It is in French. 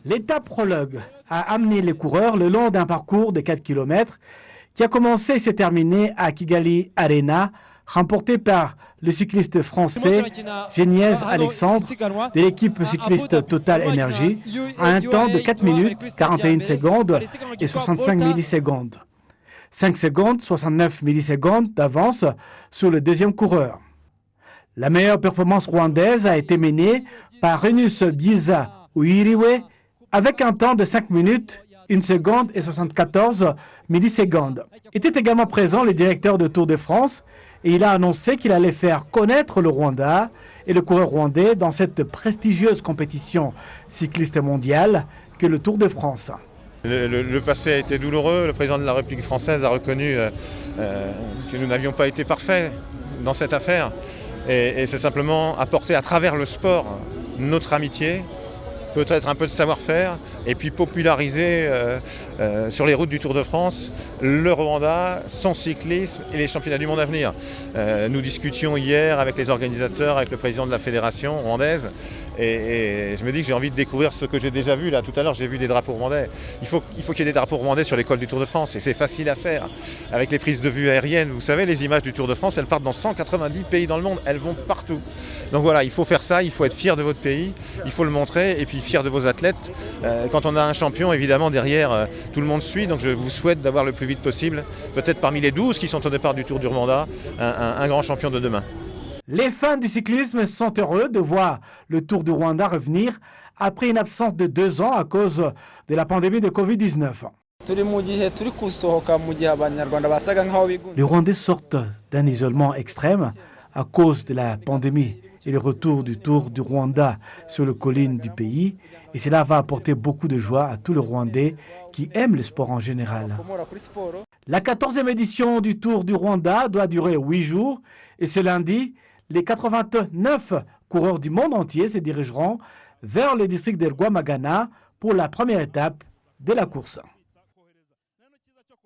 L'étape prologue a amené les coureurs le long d'un parcours de 4 km qui a commencé et s'est terminé à Kigali Arena, remporté par le cycliste français Geniez Alexandre de l'équipe cycliste Total Energy à un temps de 4 minutes 41 secondes et 65 millisecondes. 5 secondes 69 millisecondes d'avance sur le deuxième coureur. La meilleure performance rwandaise a été menée par Renus Biza Uiriwe avec un temps de 5 minutes, 1 seconde et 74 millisecondes. Était également présent le directeur de Tour de France et il a annoncé qu'il allait faire connaître le Rwanda et le coureur rwandais dans cette prestigieuse compétition cycliste mondiale que le Tour de France. Le passé a été douloureux. Le président de la République française a reconnu que nous n'avions pas été parfaits dans cette affaire. Et c'est simplement apporter à travers le sport notre amitié, peut-être un peu de savoir-faire, et puis populariser sur les routes du Tour de France le Rwanda, son cyclisme et les championnats du monde à venir. Nous discutions hier avec les organisateurs, avec le président de la fédération rwandaise, et je me dis que j'ai envie de découvrir ce que j'ai déjà vu. Là, tout à l'heure, j'ai vu des drapeaux rwandais. Il faut qu'il y ait des drapeaux rwandais sur les cols du Tour de France, et c'est facile à faire. Avec les prises de vue aériennes, vous savez, les images du Tour de France, elles partent dans 190 pays dans le monde, elles vont partout. Donc voilà, il faut faire ça, il faut être fier de votre pays, il faut le montrer, et puis fier de vos athlètes. Quand on a un champion, évidemment, derrière, tout le monde suit, donc je vous souhaite d'avoir le plus vite possible, peut-être parmi les 12 qui sont au départ du Tour du Rwanda, un grand champion de demain. Les fans du cyclisme sont heureux de voir le Tour du Rwanda revenir après une absence de 2 ans à cause de la pandémie de Covid-19. Les Rwandais sortent d'un isolement extrême à cause de la pandémie et le retour du Tour du Rwanda sur les collines du pays. Et cela va apporter beaucoup de joie à tous les Rwandais qui aiment le sport en général. La 14e édition du Tour du Rwanda doit durer 8 jours et ce lundi, les 89 coureurs du monde entier se dirigeront vers le district de Rwamagana pour la première étape de la course.